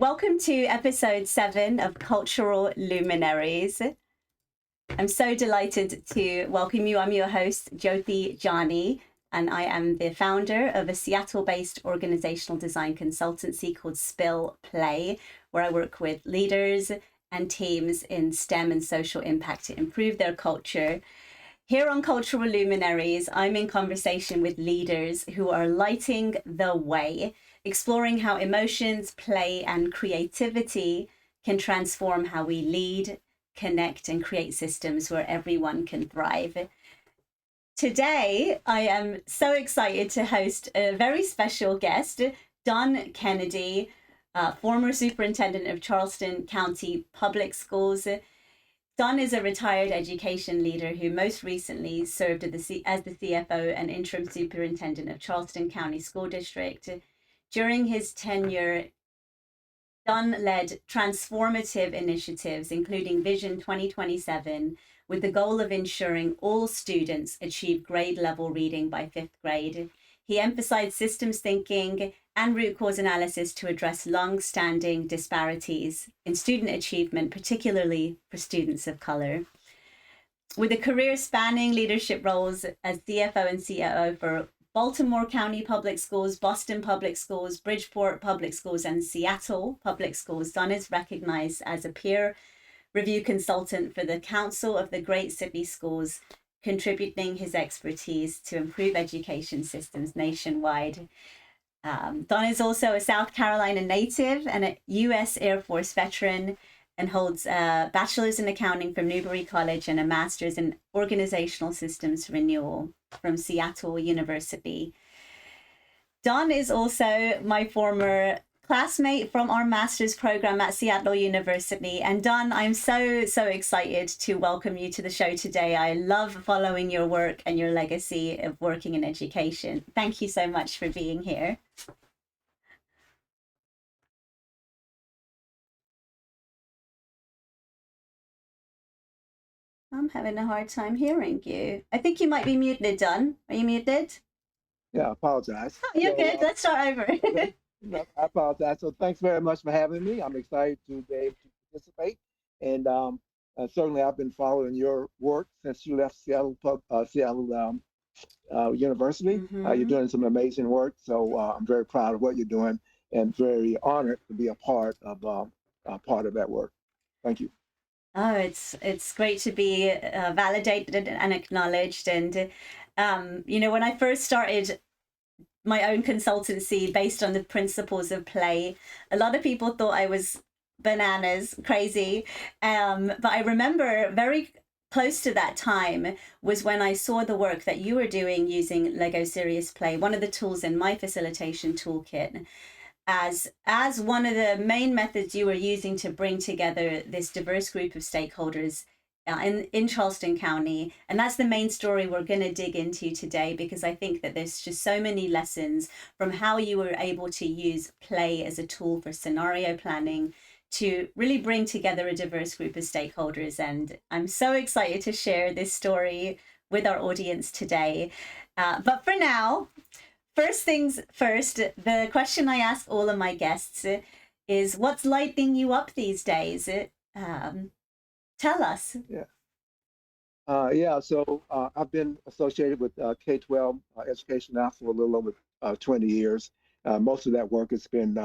Welcome to episode 7 of Cultural Luminaries. I'm so delighted to welcome you. I'm your host, Jyoti Jani, and I am the founder of a Seattle-based organizational design consultancy called Spill Play, where I work with leaders and teams in STEM and social impact to improve their culture. Here on Cultural Luminaries, I'm in conversation with leaders who are lighting the way, exploring how emotions, play, and creativity can transform how we lead, connect, and create systems where everyone can thrive. Today, I am so excited to host a very special guest, Don Kennedy, former superintendent of Charleston County Public Schools. Don is a retired education leader who most recently served as the CFO and interim superintendent of Charleston County School District. During his tenure, Don led transformative initiatives, including Vision 2027, with the goal of ensuring all students achieve grade level reading by 5th grade. He emphasized systems thinking and root cause analysis to address long-standing disparities in student achievement, particularly for students of color. With a career spanning leadership roles as CFO and COO for Baltimore County Public Schools, Boston Public Schools, Bridgeport Public Schools, and Seattle Public Schools, Don is recognized as a peer review consultant for the Council of the Great Sydney Schools, contributing his expertise to improve education systems nationwide. Don is also a South Carolina native and a U.S. Air Force veteran, and holds a bachelor's in accounting from Newberry College and a master's in organizational systems renewal from Seattle University. Don is also my former classmate from our master's program at Seattle University. And Don, I'm so excited to welcome you to the show today. I love following your work and your legacy of working in education. Thank you so much for being here. I'm having a hard time hearing you. I think you might be muted, Don. Are you muted? Yeah, I apologize. Oh, you're good. Let's start over. No, I apologize. So thanks very much for having me. I'm excited to be able to participate. And certainly I've been following your work since you left Seattle University. You're doing some amazing work. So I'm very proud of what you're doing and very honored to be a part of that work. Thank you. Oh, it's great to be validated and acknowledged. And when I first started my own consultancy based on the principles of play, a lot of people thought I was bananas, crazy. But I remember very close to that time was when I saw the work that you were doing using Lego Serious Play, one of the tools in my facilitation toolkit, as one of the main methods you were using to bring together this diverse group of stakeholders in Charleston County. And that's the main story we're going to dig into today, because I think that there's just so many lessons from how you were able to use play as a tool for scenario planning to really bring together a diverse group of stakeholders. And I'm so excited to share this story with our audience today. But for now, first things first, the question I ask all of my guests is, what's lighting you up these days? Tell us. Yeah. So I've been associated with K-12 education now for a little over 20 years. Most of that work has been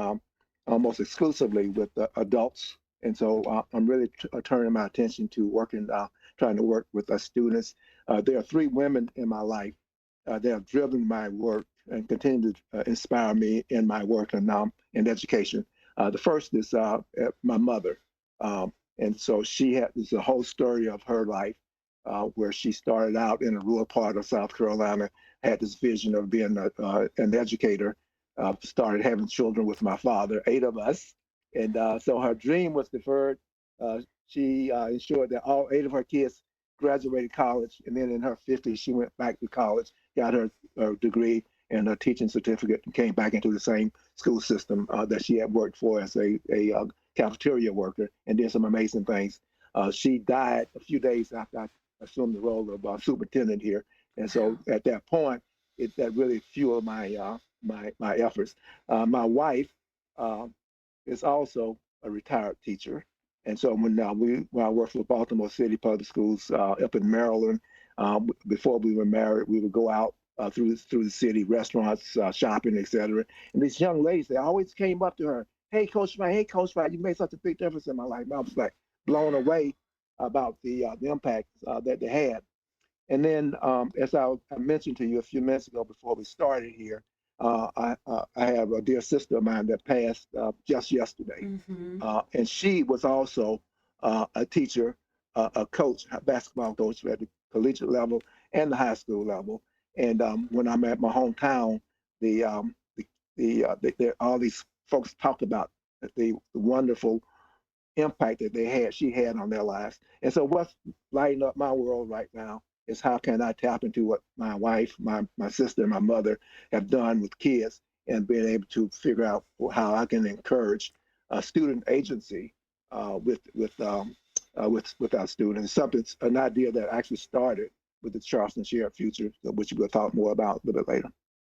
almost exclusively with adults. And so I'm really turning my attention to trying to work with students. There are 3 women in my life that have driven my work and continue to inspire me in my work in education. The first is my mother. And so this is a whole story of her life, where she started out in a rural part of South Carolina, had this vision of being an educator, started having children with my father, 8 of us. And so her dream was deferred. She ensured that all 8 of her kids graduated college. And then in her 50s, she went back to college, got her degree and a teaching certificate, and came back into the same school system that she had worked for as a cafeteria worker, and did some amazing things. She died a few days after I assumed the role of superintendent here, and so at that point, that really fueled my efforts. My wife is also a retired teacher. And so when I worked for Baltimore City Public Schools up in Maryland, before we were married, we would go out through the city, restaurants, shopping, etc. And these young ladies, they always came up to her, hey, Coach Mike, you made such a big difference in my life. I was like blown away about the impact that they had. And then, as I mentioned to you a few minutes ago before we started here, I have a dear sister of mine that passed just yesterday. Mm-hmm. And she was also a teacher, a coach, a basketball coach at the collegiate level and the high school level. And when I'm at my hometown, the, all these folks talk about the wonderful impact that she had on their lives. And so what's lighting up my world right now is how can I tap into what my wife, my sister, and my mother have done with kids and being able to figure out how I can encourage student agency with our students. An idea that actually started with the Charleston Shared Future, which we'll talk more about a little bit later.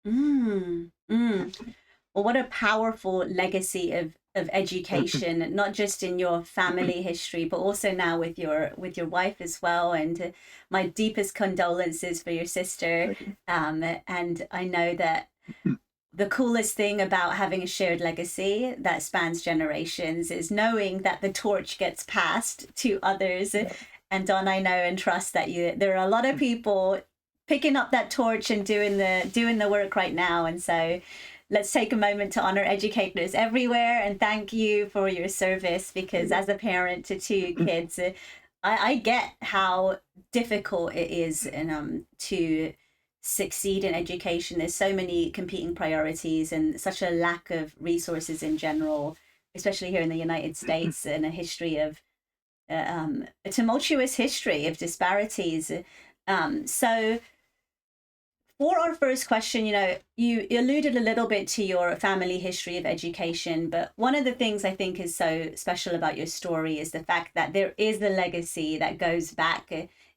Mm, mm. Well, what a powerful legacy of education, not just in your family history, but also now with your wife as well. And my deepest condolences for your sister. And I know that the coolest thing about having a shared legacy that spans generations is knowing that the torch gets passed to others. Yeah. And Don, I know and trust that there are a lot of people picking up that torch and doing the work right now. And so let's take a moment to honor educators everywhere and thank you for your service, because as a parent to two kids, I get how difficult it is to succeed in education. There's so many competing priorities and such a lack of resources in general, especially here in the United States, and a history of a tumultuous history of disparities. So for our first question, you alluded a little bit to your family history of education, but one of the things I think is so special about your story is the fact that there is a legacy that goes back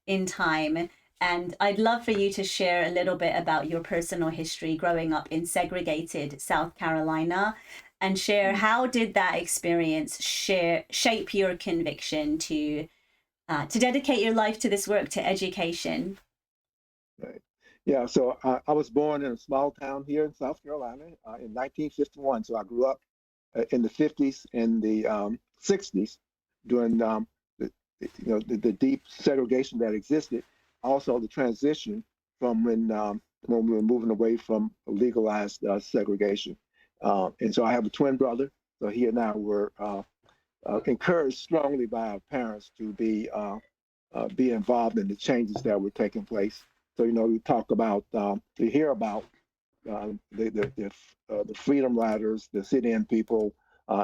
in time. And I'd love for you to share a little bit about your personal history growing up in segregated South Carolina, and share how did that experience shape your conviction to dedicate your life to this work, to education. Right. Yeah, so I was born in a small town here in South Carolina in 1951. So I grew up in the 50s and the 60s during the deep segregation that existed. Also, the transition from when we were moving away from legalized segregation. And so I have a twin brother. So he and I were encouraged strongly by our parents to be involved in the changes that were taking place. So we talk about, we hear about the freedom riders, the sit-in people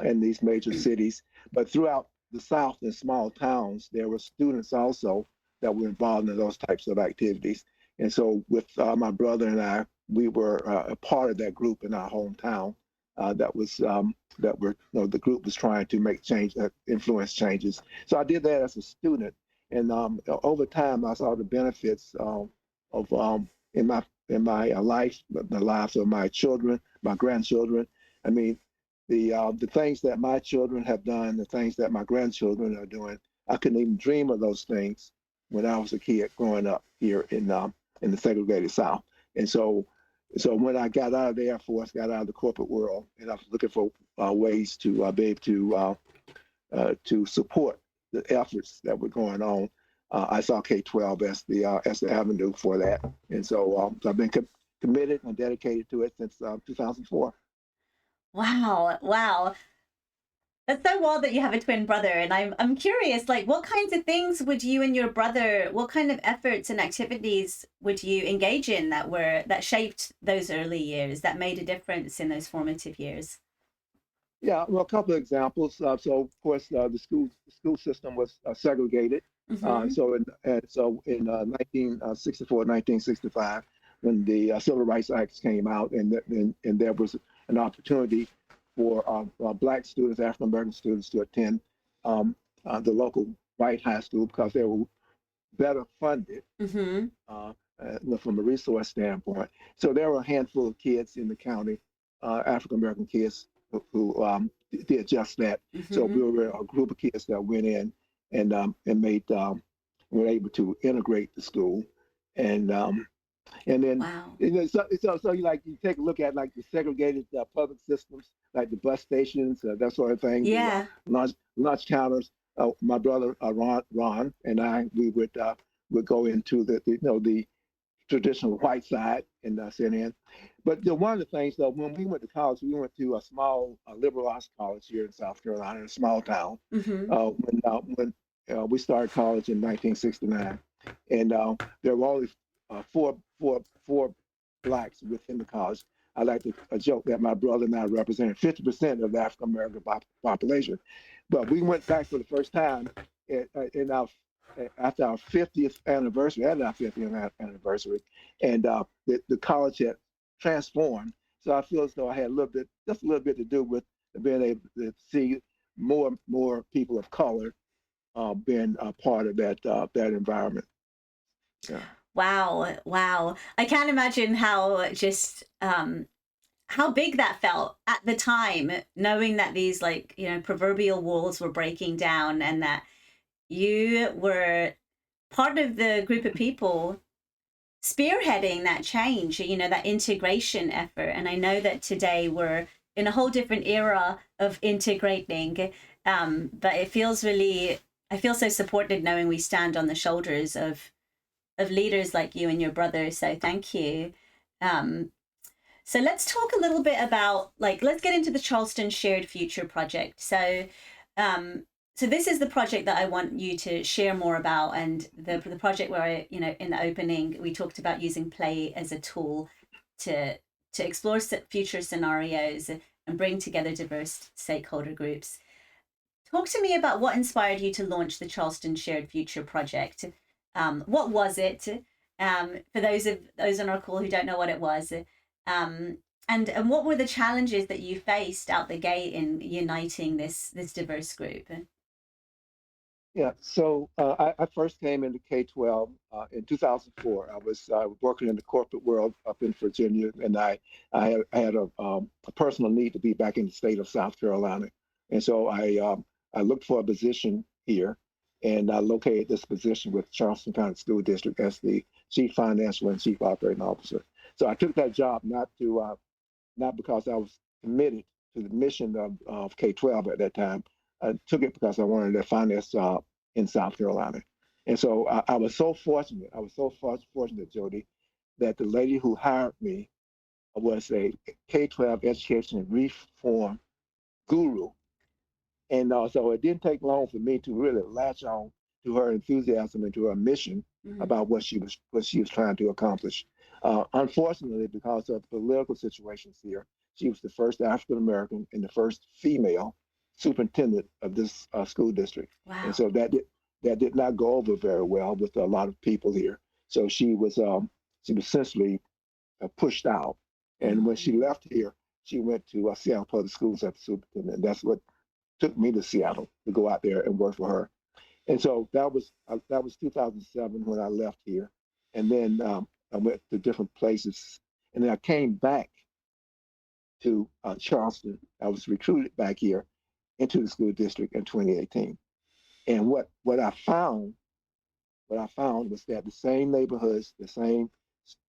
in these major cities, but throughout the South in small towns, there were students also that were involved in those types of activities. And so with my brother and I, we were a part of that group in our hometown the group was trying to make change, influence changes. So I did that as a student. And over time, I saw the benefits of in my life, the lives of my children, my grandchildren. I mean, the things that my children have done, the things that my grandchildren are doing, I couldn't even dream of those things when I was a kid growing up here in the segregated South. And so when I got out of the Air Force, got out of the corporate world, and I was looking for ways to be able to support the efforts that were going on, I saw K-12 as the avenue for that. And so I've been committed and dedicated to it since 2004. Wow. That's so wild that you have a twin brother. And I'm curious, like, what kinds of things would you and your brother, what kind of efforts and activities would you engage in that shaped those early years, that made a difference in those formative years? Yeah, well, a couple of examples. So of course, the school system was segregated. Mm-hmm. So in 1964, 1965, when the Civil Rights Act came out, and there was an opportunity for Black students, African American students, to attend the local white high school because they were better funded Mm-hmm. from a resource standpoint. So there were a handful of kids in the county, African American kids, who did just that. So Mm-hmm. we were a group of kids that went in and made were able to integrate the school, and and then Wow. so you take a look at like the segregated public systems, like the bus stations, that sort of thing, the Yeah. lunch counters. My brother Ron and I, we would go into the traditional white side and sit in. But one of the things, though, when we went to college, we went to a small liberal arts college here in South Carolina, in a small town. Mm-hmm. When we started college in 1969, and there were only four blacks within the college. I like to joke that my brother and I represented 50% of the African American population. But we went back for the first time in our after our 50th anniversary, at our 50th anniversary, and the college had transformed. So I feel as though I had just a little bit to do with being able to see more people of color being a part of that environment. Yeah. Wow. Wow. I can't imagine how big that felt at the time, knowing that these like, proverbial walls were breaking down and that you were part of the group of people spearheading that change, that integration effort. And I know that today we're in a whole different era of integrating. But I feel so supported knowing we stand on the shoulders of leaders like you and your brother. So thank you. Um, so let's talk a little bit about let's get into the Charleston Shared Future Project. Um, so this is the project that I want you to share more about, and the project where in the opening we talked about using play as a tool to explore future scenarios and bring together diverse stakeholder groups. Talk to me about what inspired you to launch the Charleston Shared Future Project. What was it? For those on our call who don't know what it was, um, and what were the challenges that you faced out the gate in uniting this diverse group? Yeah, so I first came into K-12 in 2004. I was working in the corporate world up in Virginia, and I had a personal need to be back in the state of South Carolina, and so I looked for a position here, and I located this position with Charleston County School District as the chief financial and chief operating officer. So I took that job not because I was committed to the mission of K-12 at that time. I took it because I wanted a finance job in South Carolina. And so I was so fortunate. I was so fortunate, Jody, that the lady who hired me was a K-12 education and reform guru. And so it didn't take long for me to really latch on to her enthusiasm and to her mission Mm-hmm. about what she was trying to accomplish. Unfortunately, because of the political situations here, she was the first African American and the first female superintendent of this school district, and Wow. so that did not go over very well with a lot of people here. So she was essentially pushed out, and when she Mm-hmm. left here, she went to Seattle Public Schools as the superintendent. And that's what took me to Seattle to go out there and work for her. And so that was 2007 when I left here, and then I went to different places, and then I came back to Charleston. I was recruited back here into the school district in 2018. And what I found was that the same neighborhoods, the same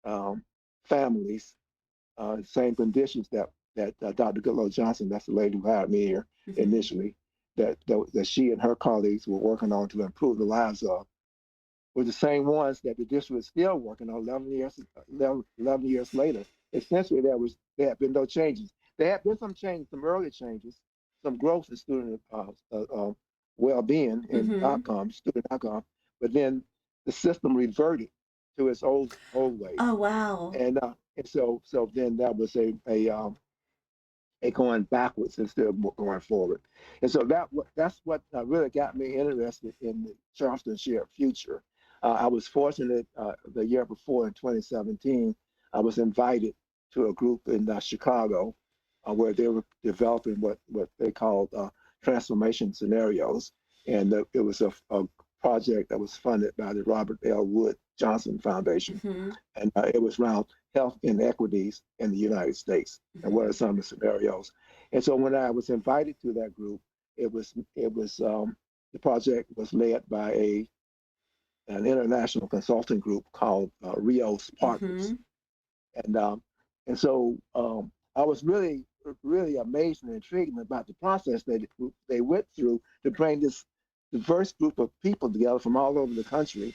um, families, same conditions that Dr. Goodlow Johnson, that's the lady who hired me here Mm-hmm. initially, that she and her colleagues were working on to improve the lives of, were the same ones that the district is still working on 11 years later. Essentially, there had been no changes. There had been some changes, some early changes, some growth in student well-being and Mm-hmm. outcomes, student outcome, but then the system reverted to its old ways, Oh wow. and so then that was a going backwards instead of going forward. And so that's what really got me interested in the Charleston Shared Future. I was fortunate the year before in 2017, I was invited to a group in Chicago where they were developing what they called transformation scenarios. And it was a project that was funded by the Robert L. Wood Johnson Foundation. Mm-hmm. And it was around health inequities in the United States and what Mm-hmm. are some of the scenarios. And so when I was invited to that group, it was the project was led by an international consulting group called Rios Partners, Mm-hmm. and and so I was really amazed and intrigued about the process that they went through to bring this diverse group of people together from all over the country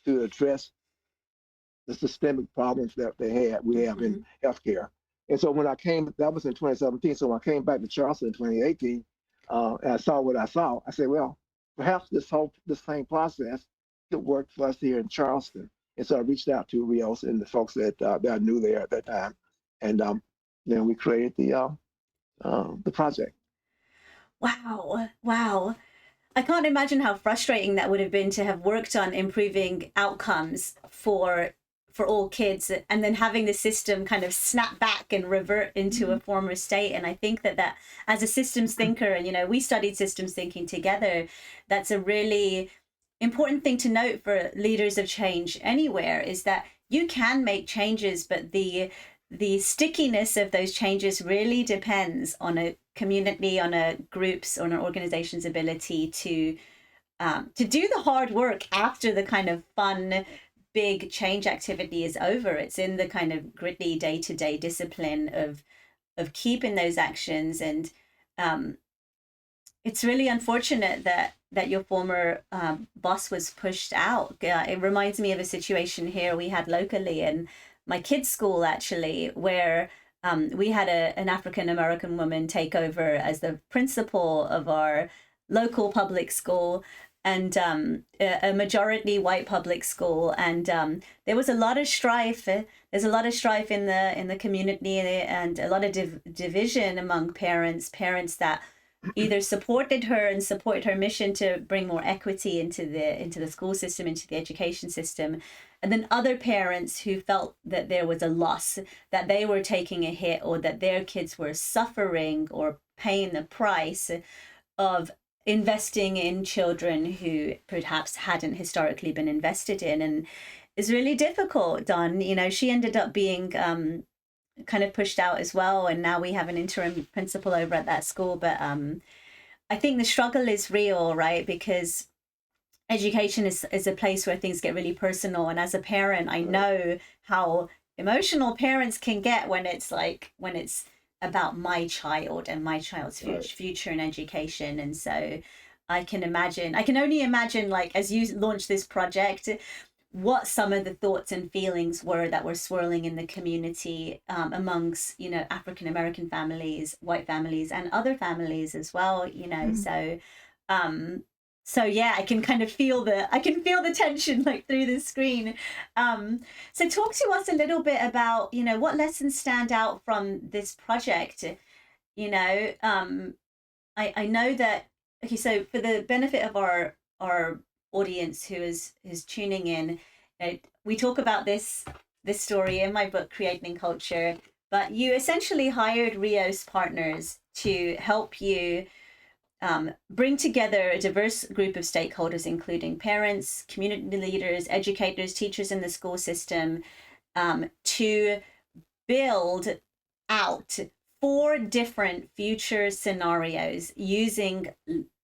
to address the systemic problems that we have in Mm-hmm. healthcare. And so when I came, that was in 2017. So when I came back to Charleston in 2018, and I saw what I saw, I said, well, perhaps this same process could work for us here in Charleston. And so I reached out to Rios and the folks that I knew there at that time, and then we created the project. Wow. Wow. I can't imagine how frustrating that would have been to have worked on improving outcomes for all kids and then having the system kind of snap back and revert into a former state. And I think that as a systems thinker, and we studied systems thinking together, that's a really important thing to note for leaders of change anywhere, is that you can make changes, but the stickiness of those changes really depends on a community, on a group's, on an organization's ability to do the hard work after the kind of fun, big change activity is over. It's in the kind of gritty day-to-day discipline of keeping those actions. And it's really unfortunate that your former boss was pushed out. It reminds me of a situation here we had locally in my kids' school, actually, where we had an African American woman take over as the principal of our local public school, and a majority white public school, and there was a lot of strife. There's a lot of strife in the community, and a lot of division among parents that either supported her and supported her mission to bring more equity into the school system, into the education system, and then other parents who felt that there was a loss, that they were taking a hit, or that their kids were suffering or paying the price of investing in children who perhaps hadn't historically been invested in. And it's really difficult. Don, she ended up being kind of pushed out as well, and now we have an interim principal over at that school. But I think the struggle is real, right? Because education is a place where things get really personal, and as a parent, I know how emotional parents can get when it's about my child and my child's future in education. And so I can only imagine, like, as you launch this project, what some of the thoughts and feelings were that were swirling in the community, amongst African American families, white families, and other families as well. So yeah, I can kind of feel the tension, like, through the screen. So talk to us a little bit about what lessons stand out from this project. I know that. Okay, so for the benefit of our audience who is tuning in, we talk about this story in my book, Creating Culture, but you essentially hired Rios Partners to help you bring together a diverse group of stakeholders, including parents, community leaders, educators, teachers in the school system, to build out 4 different future scenarios using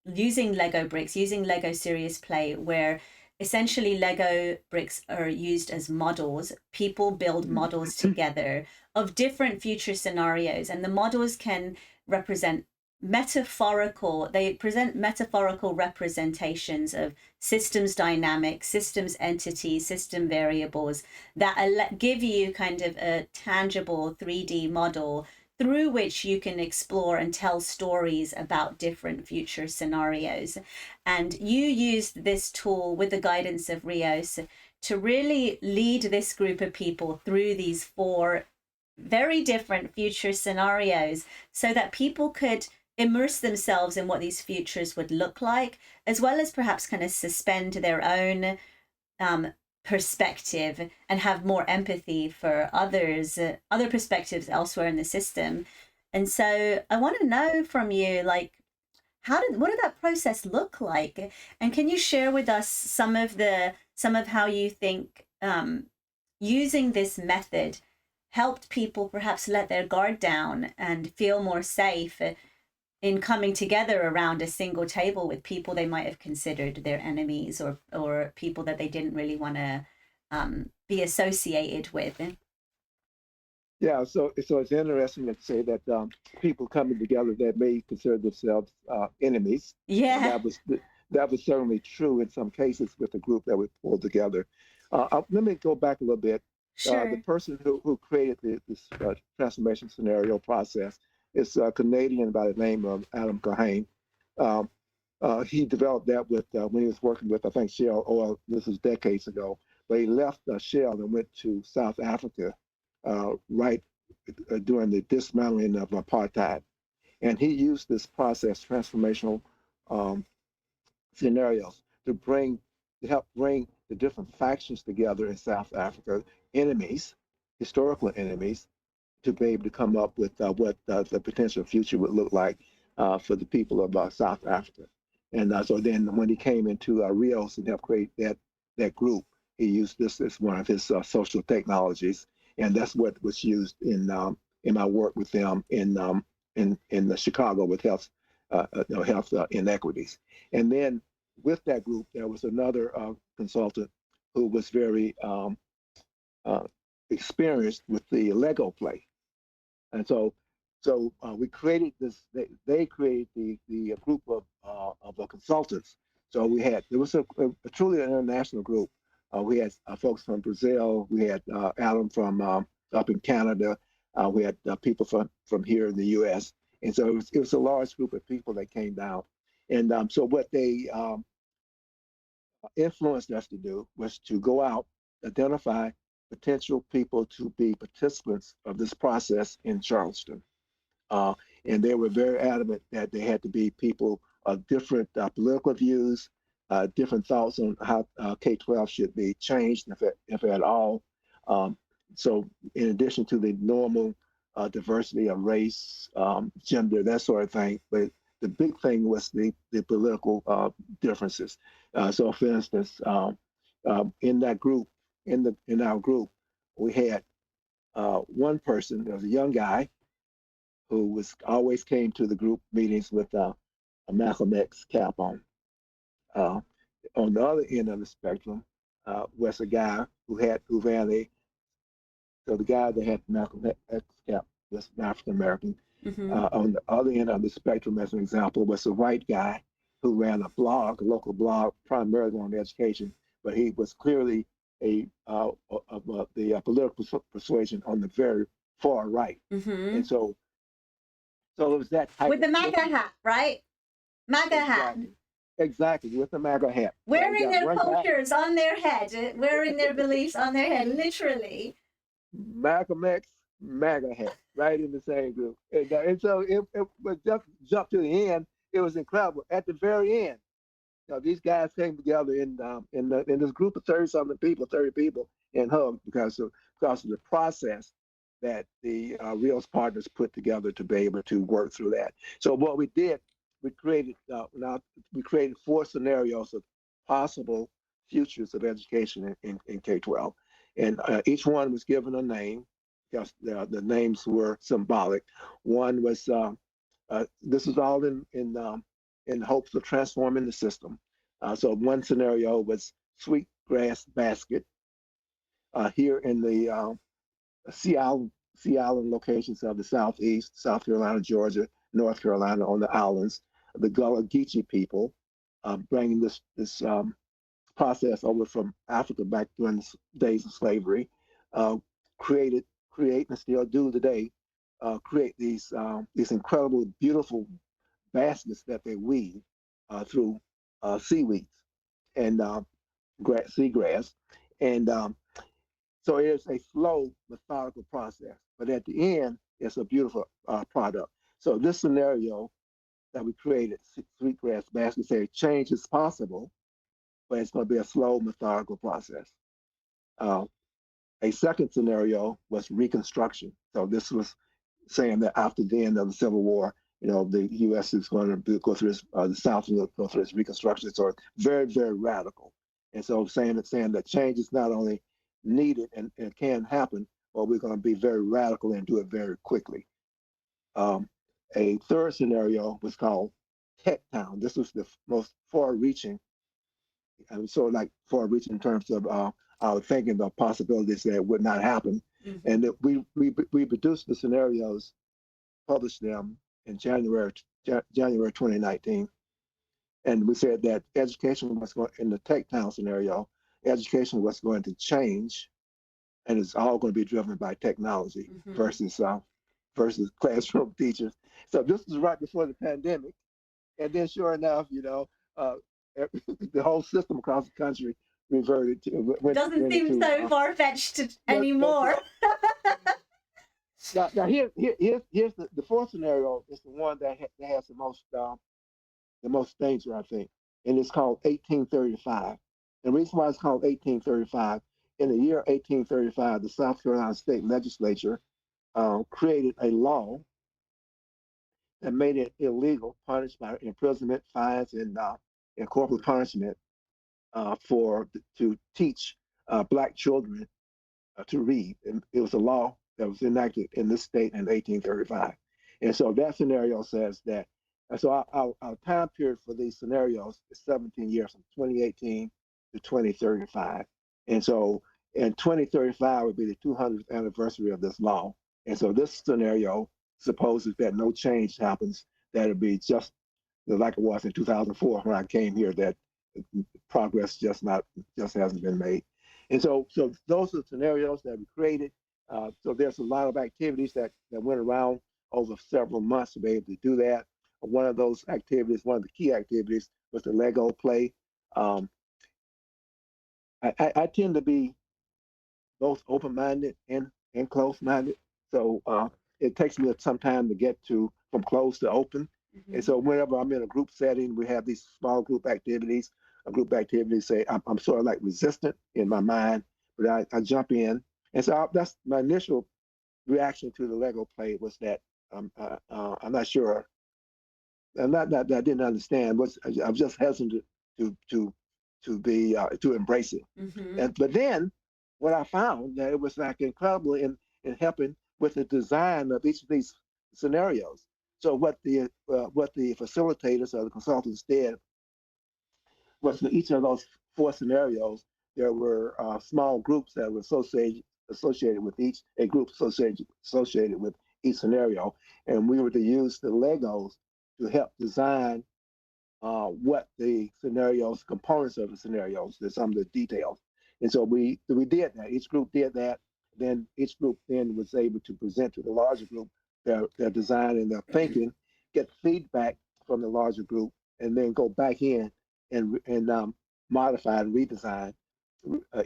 Lego bricks, using Lego Serious Play, where essentially Lego bricks are used as models. People build models together of different future scenarios, and the models can represent they present metaphorical representations of systems dynamics, systems entities, system variables that give you kind of a tangible 3D model through which you can explore and tell stories about different future scenarios. And you used this tool with the guidance of Rios to really lead this group of people through these 4 very different future scenarios, so that people could immerse themselves in what these futures would look like, as well as perhaps kind of suspend their own perspective and have more empathy for other perspectives elsewhere in the system. And so I want to know from you, like, what did that process look like? And can you share with us some of how you think using this method helped people perhaps let their guard down and feel more safe in coming together around a single table with people they might have considered their enemies, or people that they didn't really want to be associated with. Yeah, so it's interesting to say that people coming together that may consider themselves enemies. Yeah, That was certainly true in some cases with the group that we pulled together. Let me go back a little bit. The sure. person who created this transformation scenario process is a Canadian by the name of Adam Kahane. Um, he developed that with when he was working with, I think, Shell Oil. This was decades ago. But he left Shell and went to South Africa right during the dismantling of apartheid. And he used this process, transformational um, scenarios, to help bring the different factions together in South Africa, enemies, historical enemies, to be able to come up with what the potential future would look like for the people of South Africa. And so then when he came into Rios and helped create that group, he used this as one of his social technologies, and that's what was used in my work with them in the Chicago with health inequities. And then with that group, there was another consultant who was very uh, experienced with the Lego play. And so we created this. They created the group of consultants. So there was a truly international group. We had folks from Brazil. We had Alan from up in Canada. We had people from here in the U.S. And so it was a large group of people that came down. And so what they influenced us to do was to go out, identify potential people to be participants of this process in Charleston. Uh, and they were very adamant that they had to be people of different political views, different thoughts on how K-12 should be changed, if at all. Um, so, in addition to the normal diversity of race, gender, that sort of thing, but the big thing was the political differences. So, for instance, in that group, in our group, we had one person. There was a young guy who was always came to the group meetings with a Malcolm X cap on. Uh, on the other end of the spectrum was a guy who ran a so the guy that had the Malcolm X cap was an African American. Mm-hmm. On the other end of the spectrum, as an example, was a white guy who ran a local blog, primarily on education, but he was clearly of the political persuasion on the very far right. Mm-hmm. And so it was that type With of the MAGA mixture. hat, right? MAGA hat. Exactly. Exactly. With the MAGA hat. So you Wearing got their one guy, cultures on their head, wearing their beliefs on their head, literally. Malcolm X, MAGA hat, right in the same group. And so it was just jump to the end. It was incredible. At the very end, these guys came together in this group of 30 people, and hugged because of the process that the Rios partners put together to be able to work through that. So what we did, we created we created 4 scenarios of possible futures of education in K-12, and each one was given a name because the names were symbolic. One was this is all in hopes of transforming the system. So one scenario was Sweetgrass Basket here in the Sea Island, locations of the Southeast, South Carolina, Georgia, North Carolina on the islands. The Gullah Geechee people bringing this process over from Africa back during the days of slavery, uh, create and still do today, create these incredible, beautiful baskets that they weave through seaweeds and seagrass. And so it's a slow, methodical process. But at the end, it's a beautiful product. So this scenario that we created, Sweetgrass Basket, say change is possible, but it's going to be a slow, methodical process. Uh, a second scenario was reconstruction. So this was saying that after the end of the Civil War, the U.S. is going to go through this, the South will go through this reconstruction. So very, very radical. And so saying that change is not only needed and can happen, or we're going to be very radical and do it very quickly. Um, a third scenario was called Tech Town. This was the most far-reaching, and sort of like far-reaching in terms of our thinking of possibilities that would not happen. Mm-hmm. And that we produced the scenarios, published them in January 2019, and we said that education was going in the Tech Town scenario, education was going to change, and it's all going to be driven by technology Mm-hmm. versus classroom teachers. So this was right before the pandemic, and then sure enough, the whole system across the country reverted to Doesn't seem so far-fetched anymore. Now here's the fourth scenario is the one that has the most danger, I think, and it's called 1835. The reason why it's called 1835, in the year 1835, the South Carolina State Legislature created a law that made it illegal, punished by imprisonment, fines, and corporal punishment to teach black children to read. And it was a law that was enacted in this state in 1835. And so that scenario says that, and so our time period for these scenarios is 17 years, from 2018 to 2035. And so in 2035 would be the 200th anniversary of this law. And so this scenario supposes that no change happens, that it'll be just like it was in 2004 when I came here, that progress just hasn't been made. And so those are the scenarios that we created. So there's a lot of activities that went around over several months to be able to do that. One of those activities, one of the key activities, was the Lego play. I tend to be both open-minded and closed-minded. So it takes me some time to get from closed to open. Mm-hmm. And so whenever I'm in a group setting, we have these small group activities. Group activities say I'm sort of like resistant in my mind, but I jump in. And so that's my initial reaction to the Lego play, was that I'm not sure. I'm not that I didn't understand. I'm just hesitant to embrace it. Mm-hmm. But then what I found, that it was like incredible in helping with the design of each of these scenarios. So what the facilitators or the consultants did was, for each of those four scenarios, there were small groups that were associated with a group associated with each scenario, and we were to use the Legos to help design what the scenarios, components of the scenarios, some of the details. And so we did that. Each group did that. Then each group then was able to present to the larger group their design and their thinking, get feedback from the larger group, and then go back in and modify and redesign,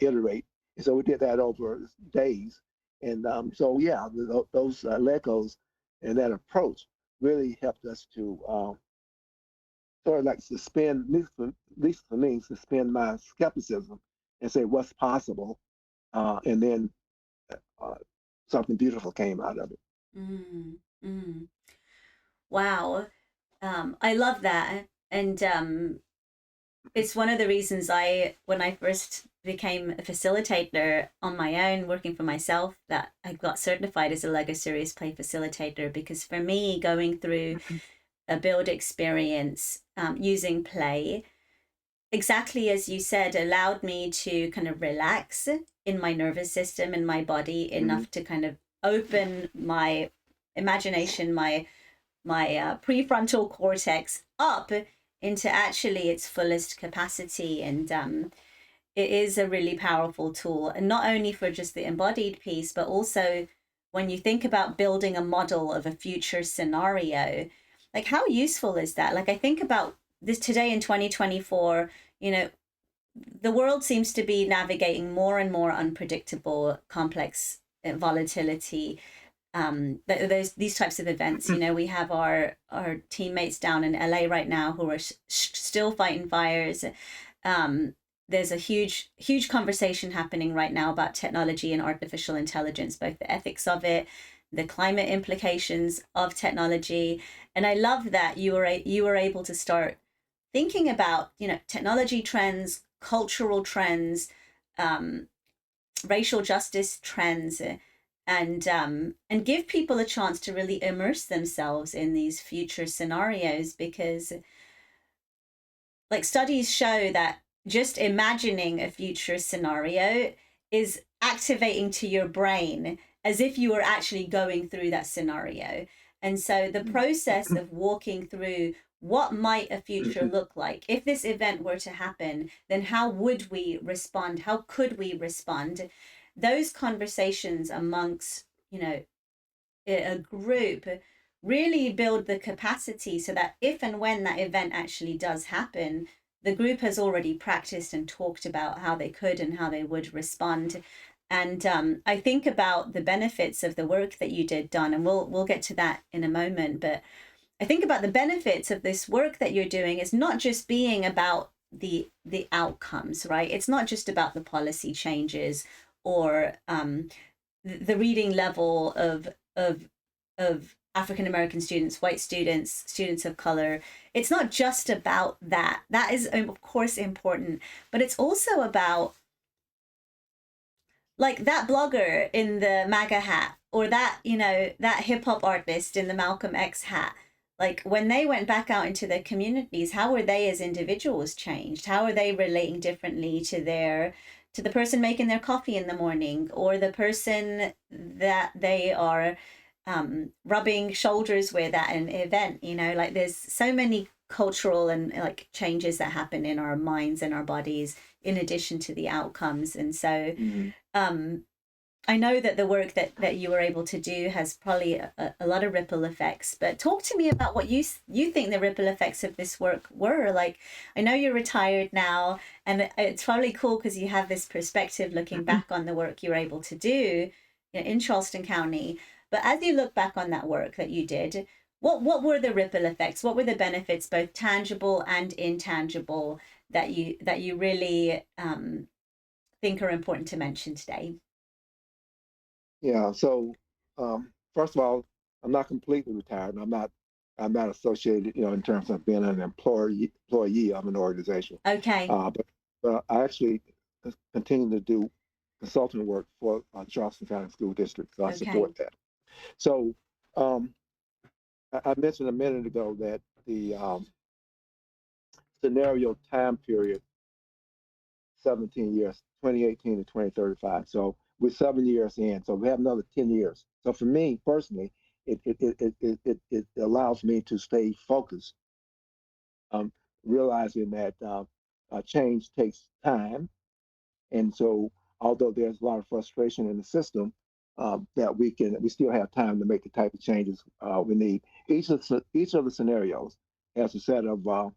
iterate. And so we did that over days. And so yeah, those Legos and that approach really helped us to sort of like suspend, at least for me, suspend my skepticism and say what's possible, and then something beautiful came out of it. Mm, mm. Wow, I love that, and it's one of the reasons when I first became a facilitator on my own, working for myself, that I got certified as a Lego Serious Play facilitator, because for me, going through a build experience using play, exactly as you said, allowed me to kind of relax in my nervous system and my body enough mm-hmm. to kind of open my imagination, my prefrontal cortex up into actually its fullest capacity. And it is a really powerful tool, and not only for just the embodied piece, but also when you think about building a model of a future scenario, like how useful is that? Like I think about this today in 2024, the world seems to be navigating more and more unpredictable, complex volatility. These types of events, we have our teammates down in LA right now who are still fighting fires. There's a huge conversation happening right now about technology and artificial intelligence, both the ethics of it, the climate implications of technology. And I love that you were able to start thinking about, technology trends, cultural trends, racial justice trends, and give people a chance to really immerse themselves in these future scenarios, because like studies show that just imagining a future scenario is activating to your brain as if you were actually going through that scenario. And so the process of walking through what might a future look like, if this event were to happen, then how would we respond? How could we respond? Those conversations amongst, you know, a group really build the capacity so that if and when that event actually does happen, the group has already practiced and talked about how they could and how they would respond. And I think about the benefits of the work that you did, Don, and we'll get to that in a moment. But I think about the benefits of this work that you're doing is not just being about the outcomes, right? It's not just about the policy changes or the reading level of African American students, white students, students of color. It's not just about that. That is, of course, important, but it's also about like that blogger in the MAGA hat, or that, you know, that hip hop artist in the Malcolm X hat. Like when they went back out into their communities, how were they as individuals changed? How are they relating differently to the person making their coffee in the morning, or the person that they are rubbing shoulders with at an event? You know, like there's so many cultural and like changes that happen in our minds and our bodies in addition to the outcomes. And so I know that the work that you were able to do has probably a lot of ripple effects, but talk to me about what you think the ripple effects of this work were. Like, I know you're retired now, and it's probably cool because you have this perspective looking back on the work you were able to do, you know, in Charleston County. But as you look back on that work that you did, what were the ripple effects? What were the benefits, both tangible and intangible, that you really think are important to mention today? Yeah. So first of all, I'm not completely retired. I'm not associated, you know, in terms of being an employee of an organization. Okay. But I actually continue to do consulting work for Charleston County School District. So I Okay. support that. So um, I mentioned a minute ago that the scenario time period, 17 years, 2018 to 2035. So we're 7 years in. So we have another 10 years. So for me personally, it allows me to stay focused, um, realizing that change takes time. And so although there's a lot of frustration in the system, that we still have time to make the type of changes we need. Each of the scenarios has a set of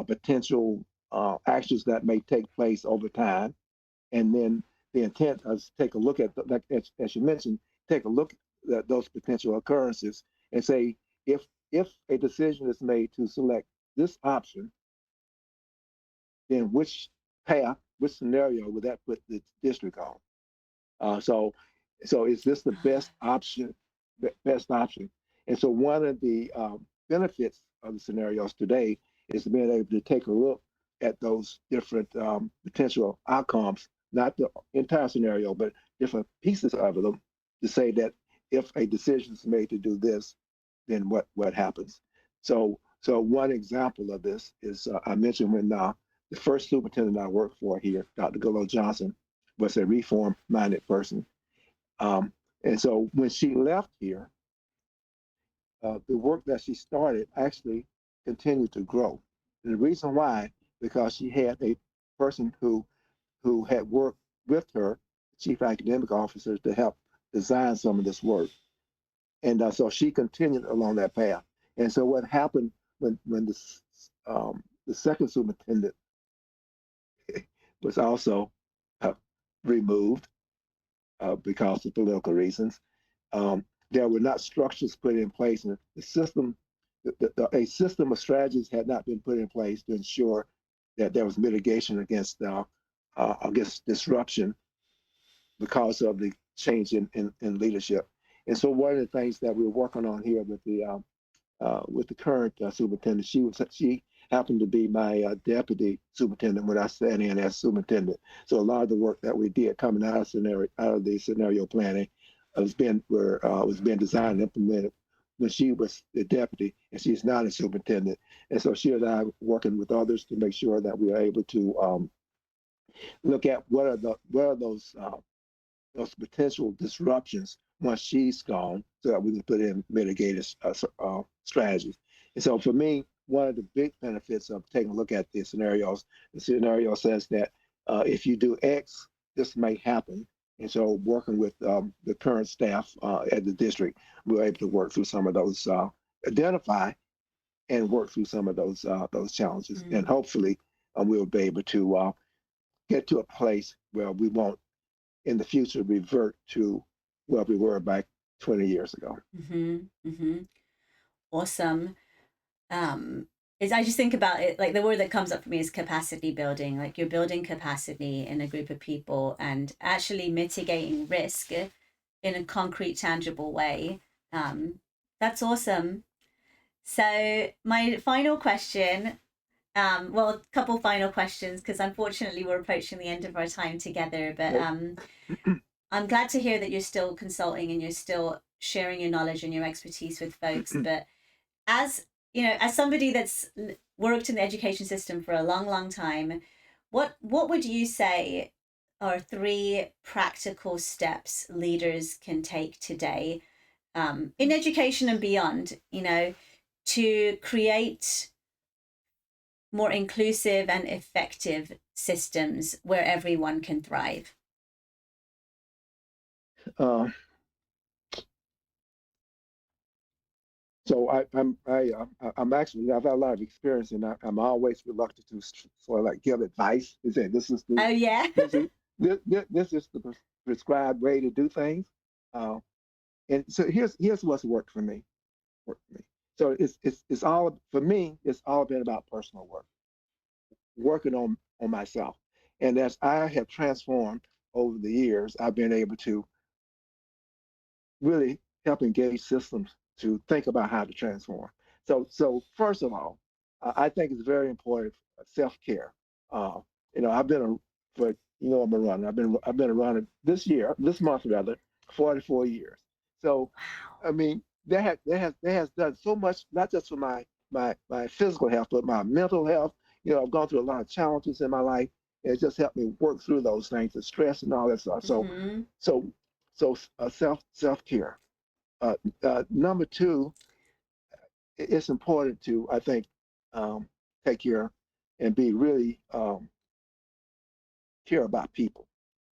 potential actions that may take place over time, and then the intent is to take a look at, like as you mentioned, take a look at those potential occurrences and say, if a decision is made to select this option, then which path, which scenario would that put the district on? So is this the best option? Best option. And so one of the benefits of the scenarios today is being able to take a look at those different potential outcomes, not the entire scenario, but different pieces of them, to say that if a decision is made to do this, then what happens? So one example of this is I mentioned when the first superintendent I worked for here, Dr. Golo Johnson, was a reform-minded person. Um, and so when she left here, the work that she started actually continued to grow. And the reason why, because she had a person who had worked with her, chief academic officer, to help design some of this work. And so she continued along that path. And so what happened when the second superintendent was also uh, removed because of political reasons. There were not structures put in place, and the system, a system of strategies had not been put in place to ensure that there was mitigation against disruption because of the change in leadership. And so one of the things that we're working on here with the current superintendent, she happened to be my deputy superintendent when I sat in as superintendent. So a lot of the work that we did coming out of the scenario planning was being designed and implemented when she was the deputy, and she's now the superintendent. And so she and I are working with others to make sure that we are able to look at what are those potential disruptions once she's gone, so that we can put in mitigated strategies. And so for me, one of the big benefits of taking a look at the scenario says that if you do X, this may happen. And so working with the current staff at the district, we're able to work through some of those, identify and work through some of those challenges. Mm. And hopefully we'll be able to get to a place where we won't in the future revert to where we were back 20 years ago. Mm-hmm. Mm-hmm. Awesome. Is I just think about it, like the word that comes up for me is capacity building. Like you're building capacity in a group of people and actually mitigating risk in a concrete, tangible way. That's awesome. So my final question, well, a couple final questions because unfortunately we're approaching the end of our time together. But I'm glad to hear that you're still consulting and you're still sharing your knowledge and your expertise with folks. But as you know, as somebody that's worked in the education system for a long, long time, what would you say are 3 practical steps leaders can take today in education and beyond, you know, to create more inclusive and effective systems where everyone can thrive? Uh, so I'm actually I've had a lot of experience, and I'm always reluctant to sort of like give advice. Is that Oh yeah. this is the prescribed way to do things. Uh, and so here's what's worked for me. Worked for me. So it's all for me. It's all been about personal work, working on myself, and as I have transformed over the years, I've been able to really help engage systems to think about how to transform. So first of all, I think it's very important self-care. Uh, I've been for I'm a runner. I've been a runner this month rather, 44 years. So, I mean, that has done so much, not just for my physical health, but my mental health. I've gone through a lot of challenges in my life, and it just helped me work through those things, the stress and all that stuff. So, Mm-hmm. so self-care. Number two, it's important to, I think, um, take care and be really care about people,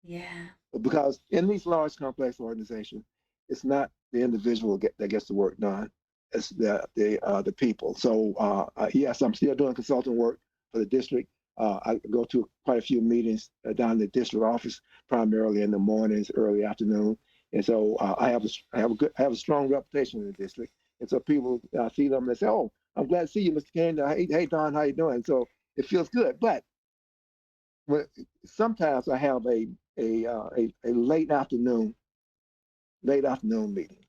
Yeah. because in these large complex organizations, it's not the individual that gets the work done. It's the people. So yes, I'm still doing consulting work for the district. I go to quite a few meetings down in the district office, primarily in the mornings, early afternoon, and so I have a strong reputation in the district. And so people see them and they say, "Oh, I'm glad to see you, Mr. Kane. Hey, Don, how you doing?" So it feels good. But when, sometimes I have a late afternoon meeting,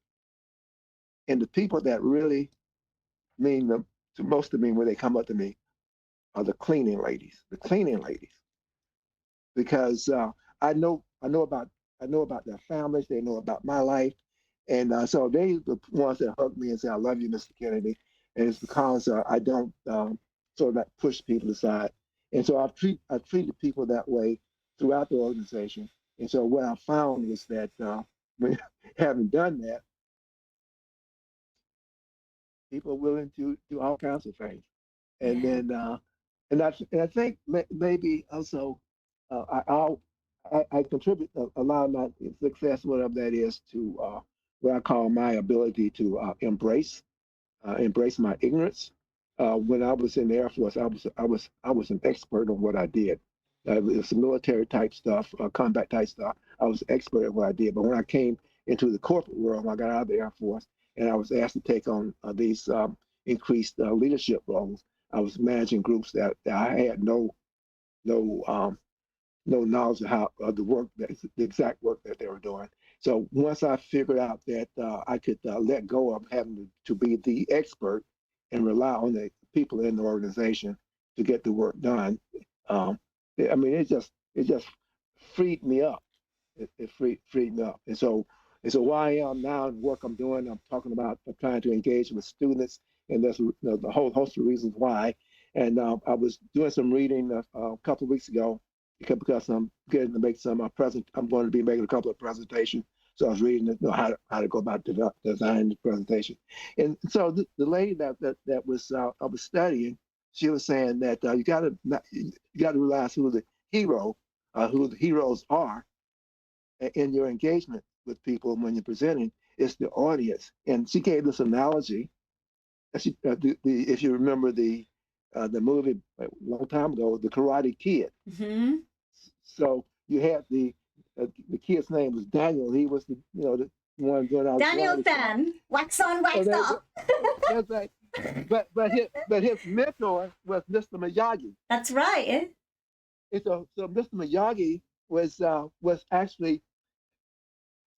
and the people that really mean to most of me when they come up to me are the cleaning ladies, because I know about their families, they know about my life, and so they the ones that hug me and say, "I love you, Mr. Kennedy," and it's because I don't sort of like push people aside, and so I've treated people that way throughout the organization, and so what I found was that when having done that, people are willing to do all kinds of things. And Yeah. then and I think maybe also I contribute a lot of my success, whatever that is, to what I call my ability to embrace my ignorance. When I was in the Air Force, I was an expert on what I did. It was military type stuff, combat type stuff. I was expert at what I did. But when I came into the corporate world, I got out of the Air Force, and I was asked to take on these increased leadership roles. I was managing groups that I had no no knowledge of the work, the exact work that they were doing. So once I figured out that I could let go of having to be the expert and rely on the people in the organization to get the work done, um, I mean, it just freed me up. It freed me up, and so And so where I am now and work I'm doing, I'm talking about trying to engage with students, and there's the whole host of reasons why. And I was doing some reading a couple of weeks ago because I'm getting to make some present. I'm going to be making a couple of presentations. So I was reading how to go about designing the presentation. And so the lady that was I was studying, she was saying that you got to realize who the heroes are in your engagement with people when you're presenting. It's the audience. And she gave this analogy. She, if you remember the movie a long time ago, The Karate Kid. Mm-hmm. So you had the kid's name was Daniel. He was the one doing all Daniel San, wax on, wax off. That's right. But his mentor was Mr. Miyagi. That's right. And so Mr. Miyagi was actually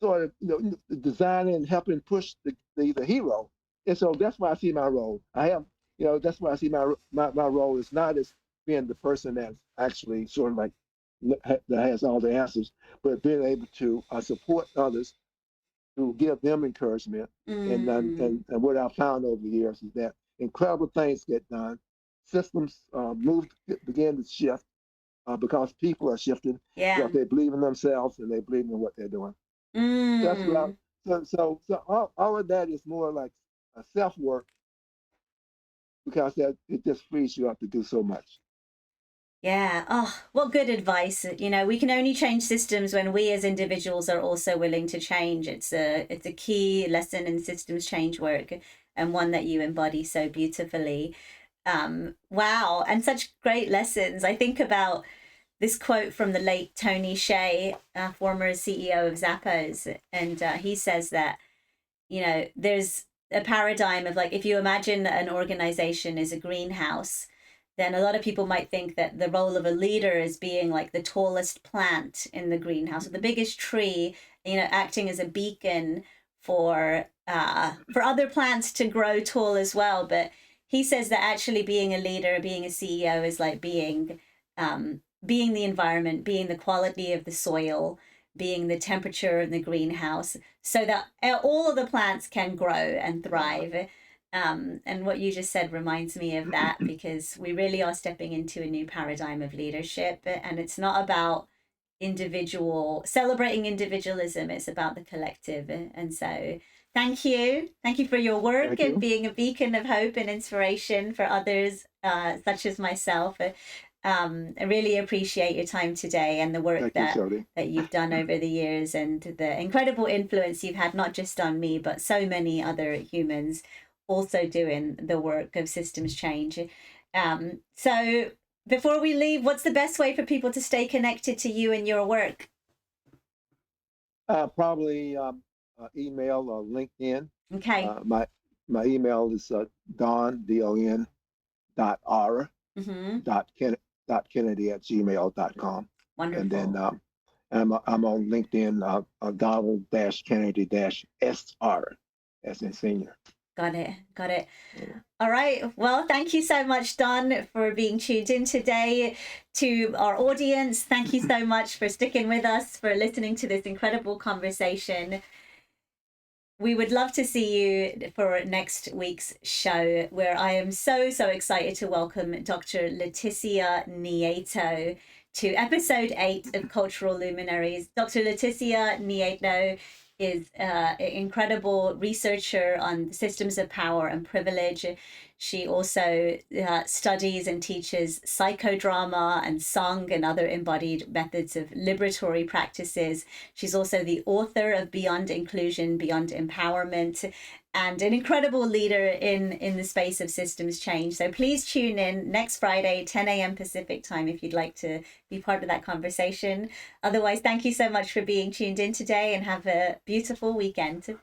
sort of designing and helping push the hero. And so that's why I see my role. That's why I see my role is not as being the person that's actually sort of like that has all the answers, but being able to support others, to give them encouragement. And what I've found over the years is that incredible things get done. Systems begin to shift because people are shifting. Yeah. Because they believe in themselves and they believe in what they're doing. That's what so all of that is more like a self-work, because it just frees you up to do so much. Yeah. Oh, what good advice. We can only change systems when we as individuals are also willing to change. It's a key lesson in systems change work, and one that you embody so beautifully. Wow. And such great lessons. I think about this quote from the late Tony Hsieh, former CEO of Zappos. And he says that, there's a paradigm of like, if you imagine an organization is a greenhouse, then a lot of people might think that the role of a leader is being like the tallest plant in the greenhouse, or the biggest tree, acting as a beacon for other plants to grow tall as well. But he says that actually being a leader, being a CEO is like being the environment, being the quality of the soil, being the temperature of the greenhouse, so that all of the plants can grow and thrive. And what you just said reminds me of that, because we really are stepping into a new paradigm of leadership, and it's not about celebrating individualism, it's about the collective. And so thank you for your work and being a beacon of hope and inspiration for others such as myself. I really appreciate your time today and the work that you've done over the years, and the incredible influence you've had, not just on me, but so many other humans also doing the work of systems change. So before we leave, what's the best way for people to stay connected to you and your work? Probably email or LinkedIn. Okay. My email is Don, DON, .R, .Kennedy@gmail.com. Wonderful. And then I'm on LinkedIn, Donald-Kennedy-SR, as in senior. Got it. Yeah. All right. Well, thank you so much, Don, for being tuned in today. To our audience, thank you so much for sticking with us, for listening to this incredible conversation. We would love to see you for next week's show, where I am so excited to welcome Dr. Leticia Nieto to episode 8 of Cultural Luminaries. Dr. Leticia Nieto is an incredible researcher on systems of power and privilege. She also studies and teaches psychodrama and song and other embodied methods of liberatory practices. She's also the author of Beyond Inclusion, Beyond Empowerment, and an incredible leader in the space of systems change. So please tune in next Friday, 10 a.m. Pacific time, if you'd like to be part of that conversation. Otherwise, thank you so much for being tuned in today, and have a beautiful weekend.